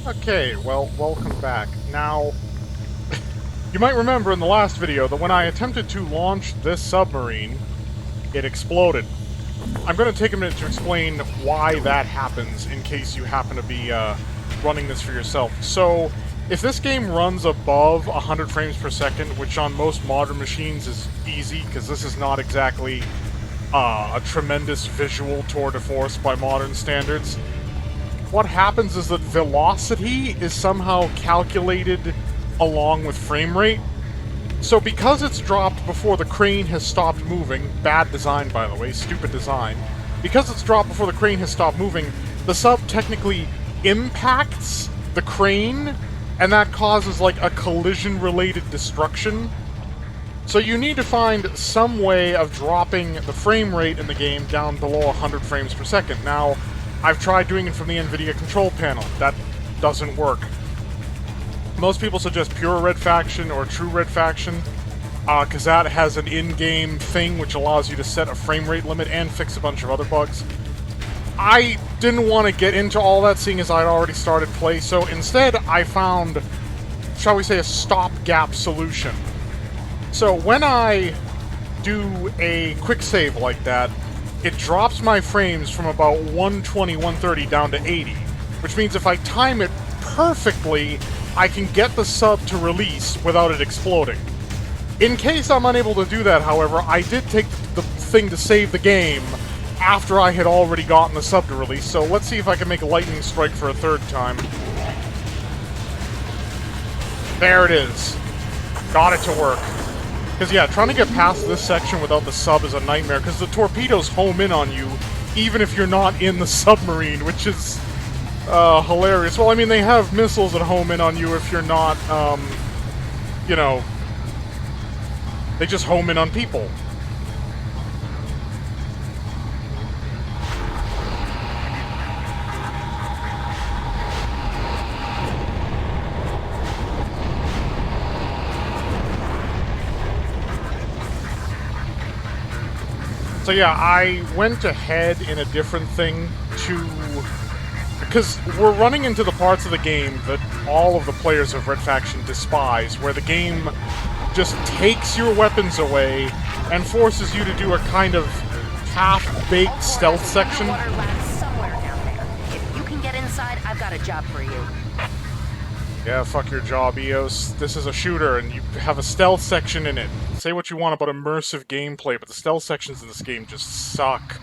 Okay, well, welcome back. Now, you might remember in the last video that when I attempted to launch this submarine, it exploded. I'm going to take a minute to explain why that happens in case you happen to be running this for yourself. So, if this game runs above 100 frames per second, which on most modern machines is easy, because this is not exactly a tremendous visual tour de force by modern standards, what happens is that velocity is somehow calculated along with frame rate. So because it's dropped before the crane has stopped moving, bad design by the way, stupid design, because it's dropped before the crane has stopped moving, the sub technically impacts the crane, and that causes like a collision-related destruction. So you need to find some way of dropping the frame rate in the game down below 100 frames per second. Now, I've tried doing it from the NVIDIA control panel. That doesn't work. Most people suggest pure red faction or true red faction, because that has an in-game thing which allows you to set a frame rate limit and fix a bunch of other bugs. I didn't want to get into all that, seeing as I'd already started play, so instead I found, shall we say, a stopgap solution. So when I do a quick save like that, it drops my frames from about 120, 130 down to 80, which means if I time it perfectly, I can get the sub to release without it exploding. In case I'm unable to do that, however, I did take the thing to save the game after I had already gotten the sub to release, so let's see if I can make a lightning strike for a third time. There it is. Got it to work. Because, yeah, trying to get past this section without the sub is a nightmare, because the torpedoes home in on you, even if you're not in the submarine, which is hilarious. Well, I mean, they have missiles that home in on you if you're not, you know, they just home in on people. So yeah, I went ahead in a different thing because we're running into the parts of the game that all of the players of Red Faction despise, where the game just takes your weapons away and forces you to do a kind of half-baked stealth section. Water lab's somewhere down there. If you can get inside, I've got a job for you. Yeah, fuck your job, EOS. This is a shooter, and you have a stealth section in it. Say what you want about immersive gameplay, but the stealth sections in this game just suck.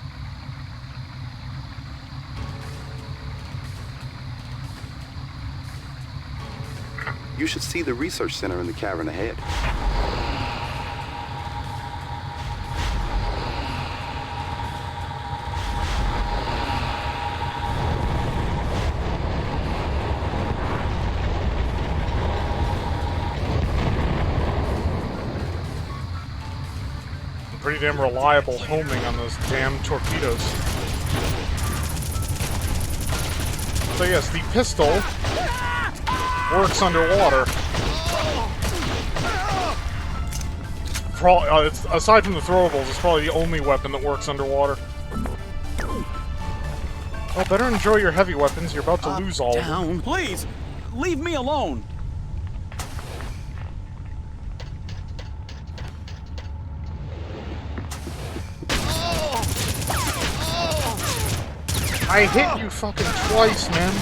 You should see the research center in the cavern ahead. Pretty damn reliable homing on those damn torpedoes. So yes, the pistol works underwater. It's, aside from the throwables, it's probably the only weapon that works underwater. Well, better enjoy your heavy weapons. You're about to lose all of them. Please, leave me alone. I hit you fucking twice, man.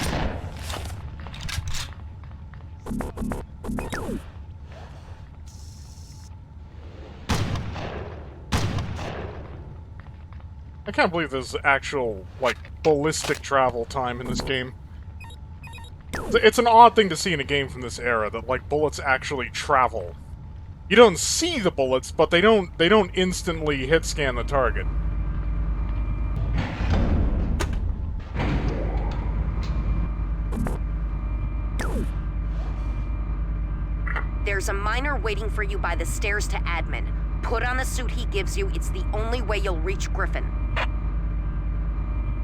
I can't believe there's actual, like, ballistic travel time in this game. It's an odd thing to see in a game from this era, that, like, bullets actually travel. You don't see the bullets, but they don't instantly hit scan the target. There's a miner waiting for you by the stairs to admin. Put on the suit he gives you. It's the only way you'll reach Griffin.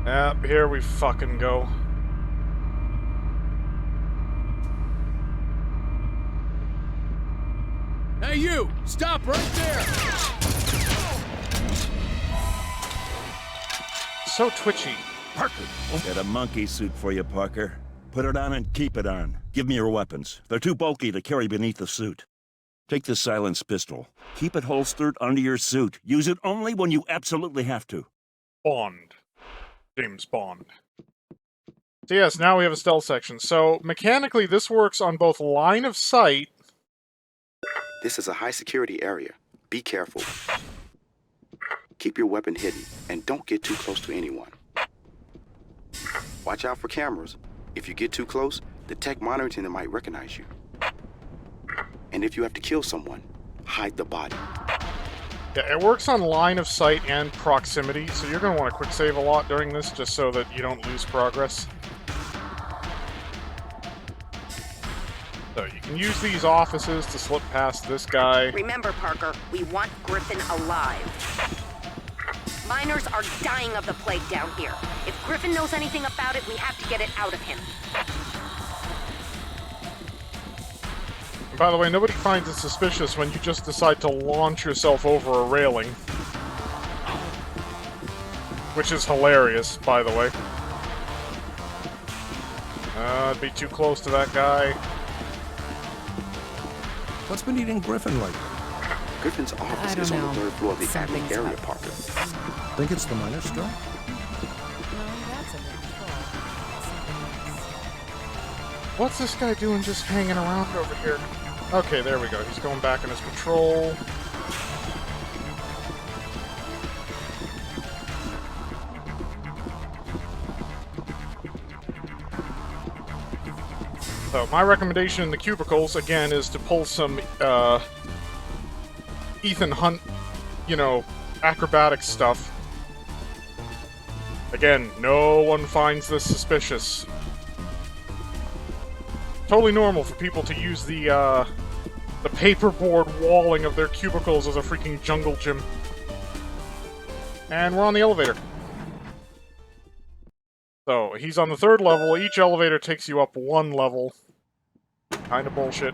Yep, here we fucking go. Hey, you! Stop right there! So twitchy. Parker! Got a monkey suit for you, Parker. Put it on and keep it on. Give me your weapons. They're too bulky to carry beneath the suit. Take this silenced pistol. Keep it holstered under your suit. Use it only when you absolutely have to. Bond. James Bond. So yes, now we have a stealth section. So, mechanically, this works on both line of sight... This is a high-security area. Be careful. Keep your weapon hidden, and don't get too close to anyone. Watch out for cameras. If you get too close, the tech monitoring them might recognize you. And if you have to kill someone, hide the body. Yeah, it works on line of sight and proximity, so you're going to want to quick save a lot during this, just so that you don't lose progress. So you can use these offices to slip past this guy. Remember, Parker, we want Griffin alive. Miners are dying of the plague down here. If Griffin knows anything about it, we have to get it out of him. And by the way, nobody finds it suspicious when you just decide to launch yourself over a railing. Which is hilarious, by the way. I'd be too close to that guy. What's been eating Griffin lately? Griffin's office is on the third floor of the admin area, Parker. Think it's the miners' still? No, that's a big What's this guy doing just hanging around over here? Okay, there we go. He's going back on his patrol. So, my recommendation in the cubicles, again, is to pull some, Ethan Hunt, you know, acrobatic stuff. Again, no one finds this suspicious. Totally normal for people to use the paperboard walling of their cubicles as a freaking jungle gym. And we're on the elevator. So, he's on the third level. Each elevator takes you up one level. Kinda bullshit.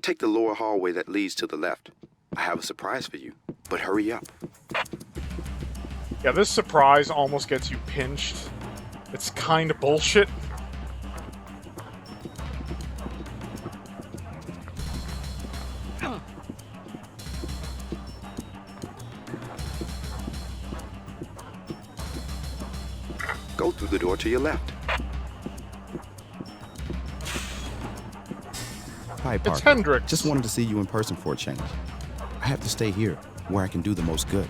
Take the lower hallway that leads to the left. I have a surprise for you, but hurry up. Yeah, this surprise almost gets you pinched. It's kinda bullshit. Go through the door to your left. Hi, Parker. It's Hendrix. Just wanted to see you in person for a change. I have to stay here, where I can do the most good.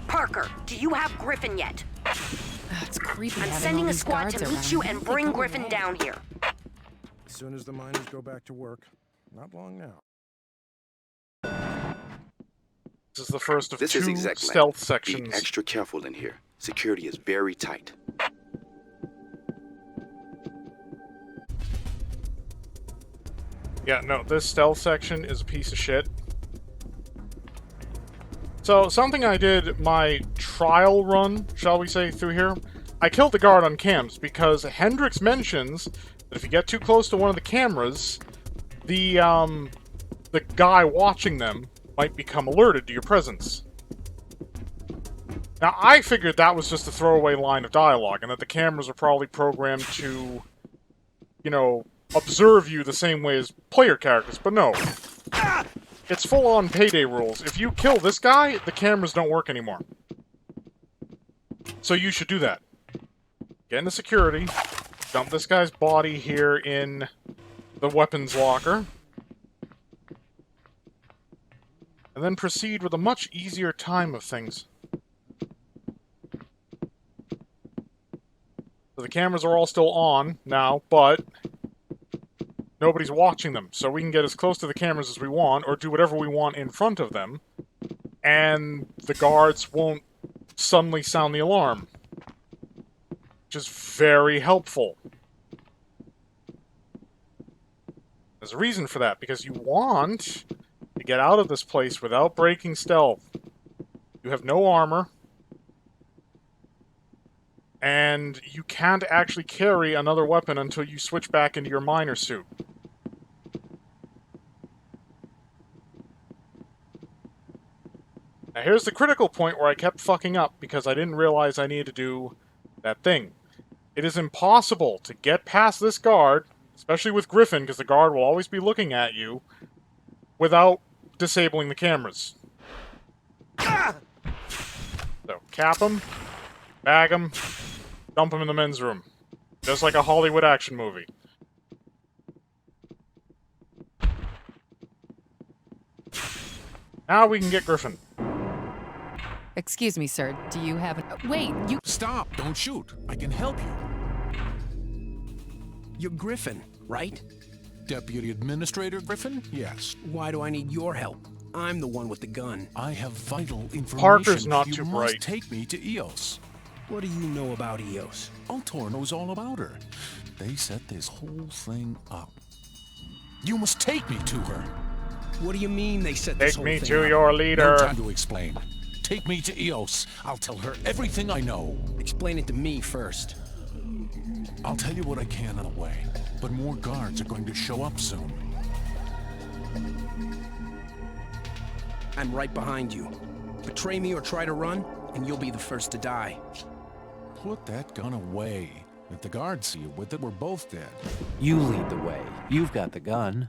Parker, do you have Griffin yet? It's creepy. I'm having sending all a these squad guards to meet around. you Where and did they bring go Griffin away? down here. As soon as the miners go back to work. Not long now. This is the first of This two is exec land. stealth Be sections. extra careful in here. Security is very tight. Yeah, no, this stealth section is a piece of shit. So, something I did my trial run, shall we say, through here, I killed the guard on cams because Hendrix mentions that if you get too close to one of the cameras, the guy watching them might become alerted to your presence. Now, I figured that was just a throwaway line of dialogue, and that the cameras are probably programmed to, you know, observe you the same way as player characters, but no. It's full-on payday rules. If you kill this guy, the cameras don't work anymore. So you should do that. Get into security, dump this guy's body here in the weapons locker, and then proceed with a much easier time of things. So the cameras are all still on now, but nobody's watching them, so we can get as close to the cameras as we want, or do whatever we want in front of them, and the guards won't suddenly sound the alarm. Which is very helpful. There's a reason for that, because you want to get out of this place without breaking stealth. You have no armor, and you can't actually carry another weapon until you switch back into your miner suit. Now here's the critical point where I kept fucking up because I didn't realize I needed to do that thing. It is impossible to get past this guard, especially with Griffin, because the guard will always be looking at you, without disabling the cameras. So, cap him, bag him, dump him in the men's room. Just like a Hollywood action movie. Now we can get Griffin. Excuse me, sir. Do you have an... Wait, you... Stop! Don't shoot. I can help you. You're Griffin, right? Deputy Administrator Griffin? Yes. Why do I need your help? I'm the one with the gun. I have vital information. Parker's not you too must bright. take me to EOS. What do you know about EOS? Ultor knows all about her. They set this whole thing up. You must take me to her. What do you mean they set this Take whole me thing to up? your No leader. time to explain. Take me to EOS. I'll tell her everything I know. Explain it to me first. I'll tell you what I can on the way, but more guards are going to show up soon. I'm right behind you. Betray me or try to run, and you'll be the first to die. Put that gun away. If the guards see you with it, we're both dead. You lead the way. You've got the gun.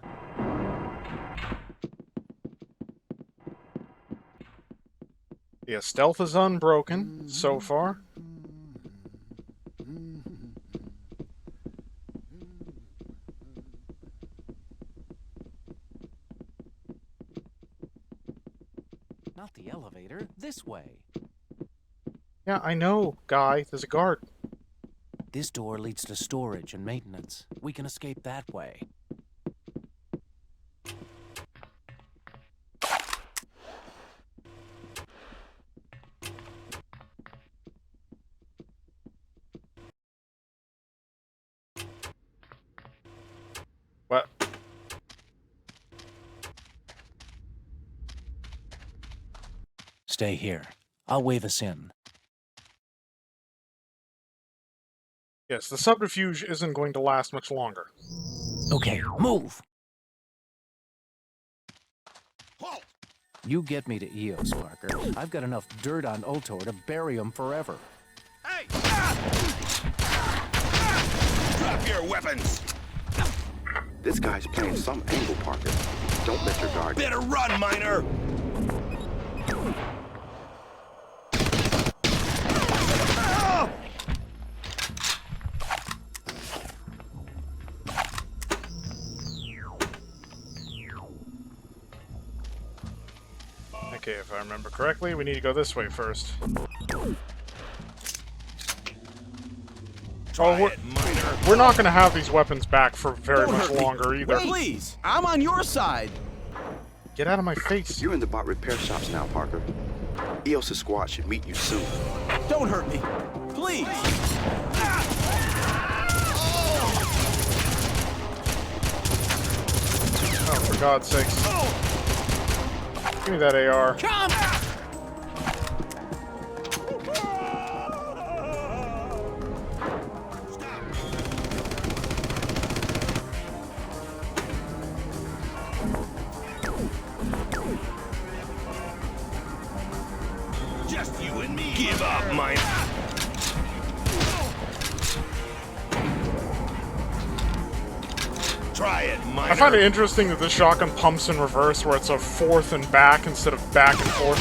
Yeah, stealth is unbroken so far. Not the elevator. This way. Yeah, I know, Guy. There's a guard. This door leads to storage and maintenance. We can escape that way. What? Stay here. I'll wave us in. Yes, the subterfuge isn't going to last much longer. Okay, move! You get me to EOS, Parker. I've got enough dirt on Ultor to bury him forever. Hey! Drop your weapons! This guy's playing some angle, Parker. Don't let your guard... Better run, Miner! Okay, if I remember correctly, we need to go this way first. Oh, we're not going to have these weapons back for very much longer either. Please, I'm on your side. Get out of my face. You're in the bot repair shops now, Parker. EOS's squad should meet you soon. Don't hurt me. Please. Oh, for God's sakes. Give me that AR. Come! Just you and me. Give up, mine. Try it, Miner. I find it interesting that this shotgun pumps in reverse, where it's a forth and back instead of back and forth.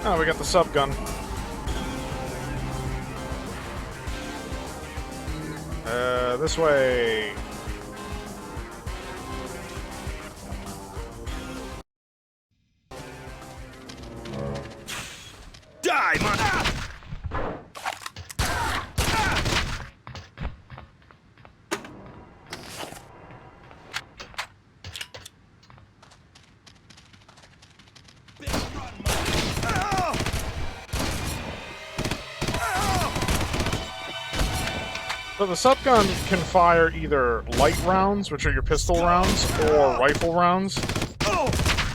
Oh, we got the sub gun. This way. Die, Miner. So the subgun can fire either light rounds, which are your pistol rounds, or rifle rounds.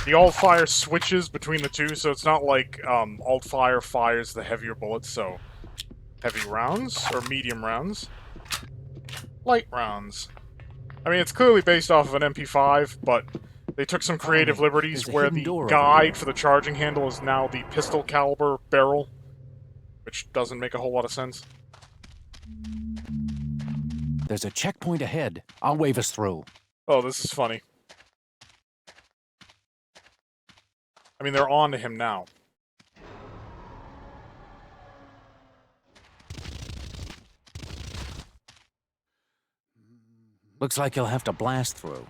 The alt-fire switches between the two, so it's not like alt-fire fires the heavier bullets, so heavy rounds, or medium rounds. Light rounds. I mean, it's clearly based off of an MP5, but they took some creative liberties There's a where hidden the door over guide here. for the charging handle is now the pistol caliber barrel, which doesn't make a whole lot of sense. There's a checkpoint ahead. I'll wave us through. Oh, this is funny. I mean, they're on to him now. Looks like you'll have to blast through.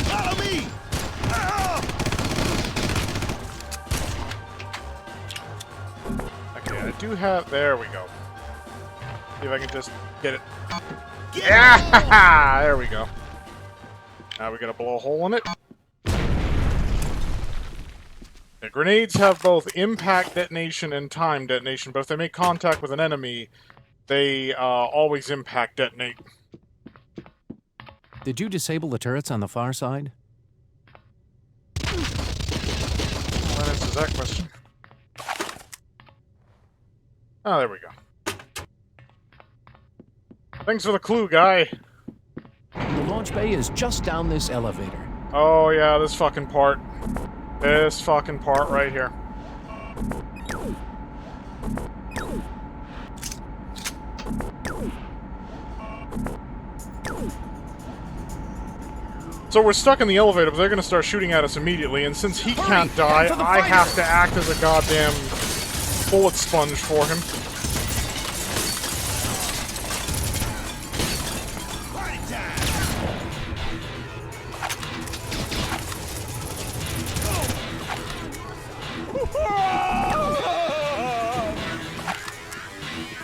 Follow me! Okay, I do have... There we go. See if I can just get it. Yeah! There we go. Now we gotta blow a hole in it. The grenades have both impact detonation and time detonation, but if they make contact with an enemy, they always impact detonate. Did you disable the turrets on the far side? Well, that answers that question. Oh, there we go. Thanks for the clue, guy. The launch bay is just down this elevator. Oh, yeah, this fucking part. This fucking part right here. So we're stuck in the elevator, but they're gonna start shooting at us immediately, and since he can't die, I have to act as a goddamn bullet sponge for him.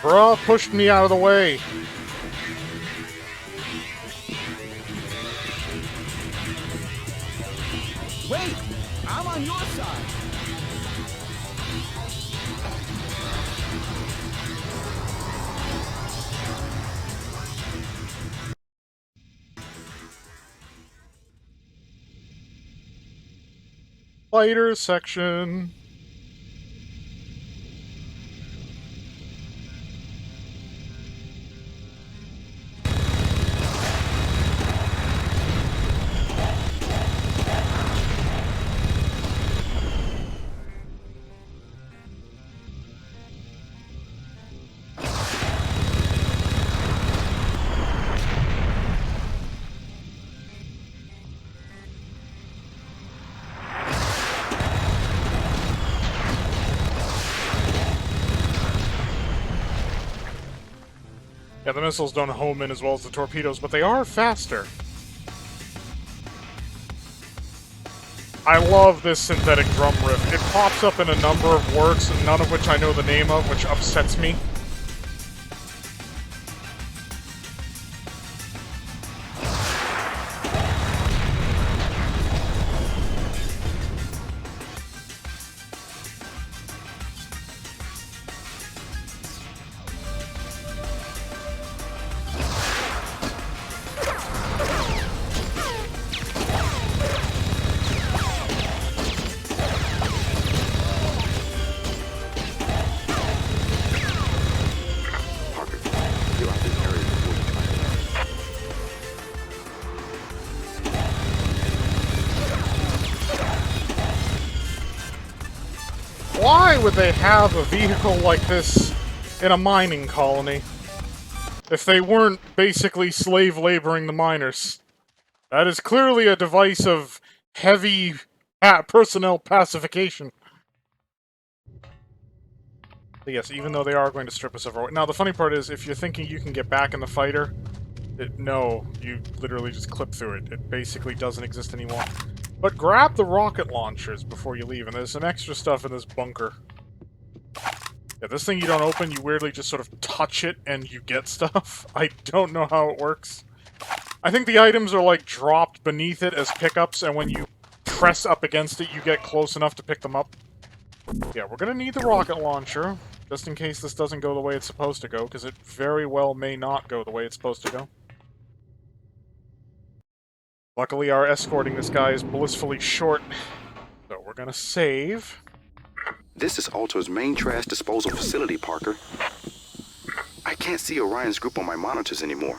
Bruh pushed me out of the way. Wait! I'm on your side! Fighter section. Yeah, the missiles don't home in as well as the torpedoes, but they are faster. I love this synthetic drum riff. It pops up in a number of works, none of which I know the name of, which upsets me. Why would they have a vehicle like this in a mining colony if they weren't basically slave laboring the miners? That is clearly a device of heavy personnel pacification. But yes, even though they are going to strip us of our... Now, the funny part is, if you're thinking you can get back in the fighter, no, you literally just clip through it. It basically doesn't exist anymore. But grab the rocket launchers before you leave, and there's some extra stuff in this bunker. Yeah, this thing you don't open, you weirdly just sort of touch it and you get stuff. I don't know how it works. I think the items are like dropped beneath it as pickups, and when you press up against it, you get close enough to pick them up. Yeah, we're gonna need the rocket launcher. Just in case this doesn't go the way it's supposed to go, because it very well may not go the way it's supposed to go. Luckily, our escorting this guy is blissfully short, so we're gonna save. This is Altor's main trash disposal facility, Parker. I can't see Orion's group on my monitors anymore.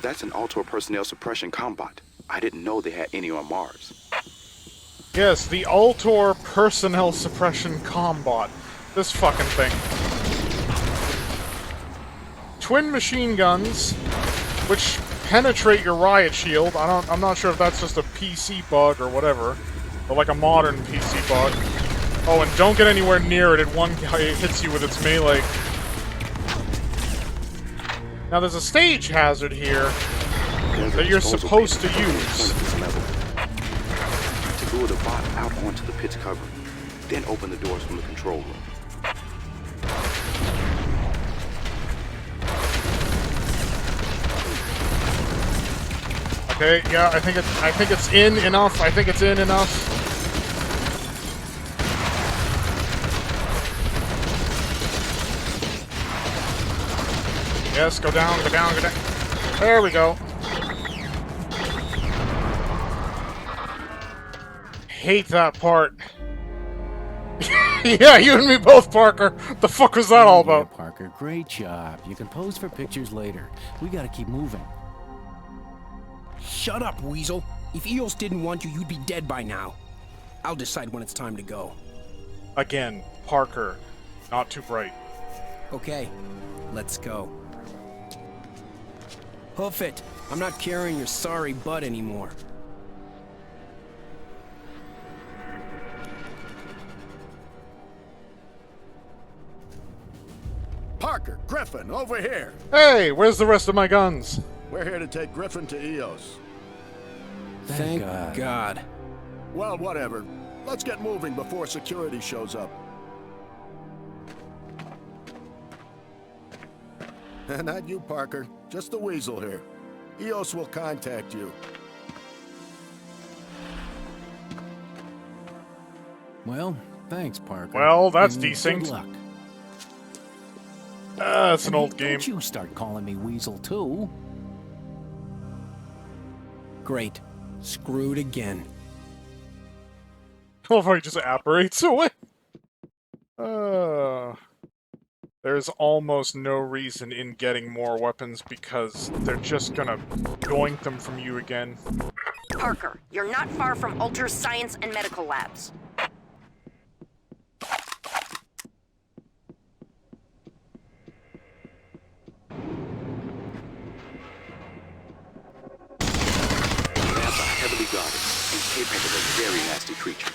That's an Altor personnel suppression combot. I didn't know they had any on Mars. Yes, the Altor Personnel Suppression Combot. This fucking thing. Twin machine guns, which penetrate your riot shield. I'm not sure if that's just a PC bug or whatever, or like a modern PC bug. Oh, and don't get anywhere near it. It hits you with its melee. Now there's a stage hazard here that you're supposed to use. To lure the bot out onto the pit's covering, then open the doors from the control room. Okay, yeah, I think it's in enough. I think it's in enough. Yes, go down, go down, go down. There we go. Hate that part. Yeah, you and me both, Parker. What the fuck was that all about? Yeah, Parker, great job. You can pose for pictures later. We gotta keep moving. Shut up, Weasel. If Eos didn't want you, you'd be dead by now. I'll decide when it's time to go. Again, Parker. Not too bright. Okay, let's go. Hoof it. I'm not carrying your sorry butt anymore. Parker, Griffin, over here. Hey, where's the rest of my guns? We're here to take Griffin to Eos. Thank God. Well, whatever. Let's get moving before security shows up. Not you, Parker. Just the Weasel here. Eos will contact you. Well, thanks, Parker. Well, that's And decent. Good luck. It's an old game. Don't you start calling me Weasel, too. Great. Screwed again. I love how he just apparates away. There's almost no reason in getting more weapons because they're just gonna yoink them from you again. Parker, you're not far from Alter's science and medical labs. Heavily guarded, and K-Pack is a very nasty creature.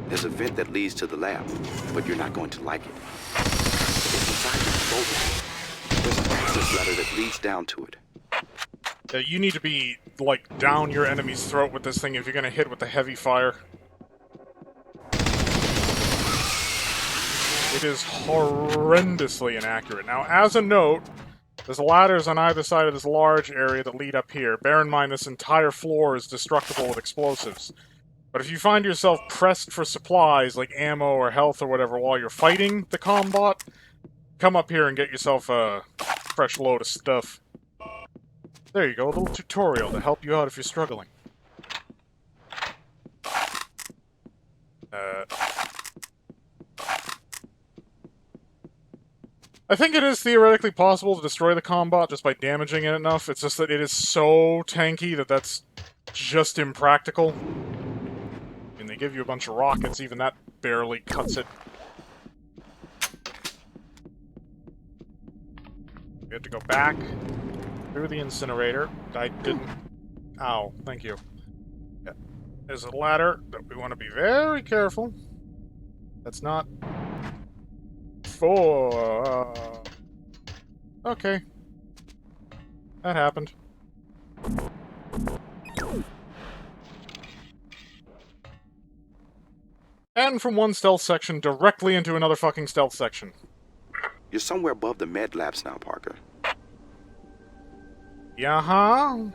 There's a vent that leads to the lab, but you're not going to like it. It's inside the explosive. There's an access ladder that leads down to it. You need to be, like, down your enemy's throat with this thing if you're gonna hit with the heavy fire. It is horrendously inaccurate. Now, as a note, there's ladders on either side of this large area that lead up here. Bear in mind this entire floor is destructible with explosives. But if you find yourself pressed for supplies, like ammo or health or whatever, while you're fighting the combot, come up here and get yourself a fresh load of stuff. There you go, a little tutorial to help you out if you're struggling. I think it is theoretically possible to destroy the combot just by damaging it enough. It's just that it is so tanky that that's just impractical. And they give you a bunch of rockets, even that barely cuts it. We have to go back through the incinerator. I didn't... Ow, thank you. Yeah. There's a ladder that we want to be very careful. That's not... Okay. That happened. And from one stealth section directly into another fucking stealth section. You're somewhere above the med labs now, Parker. Yeah-huh.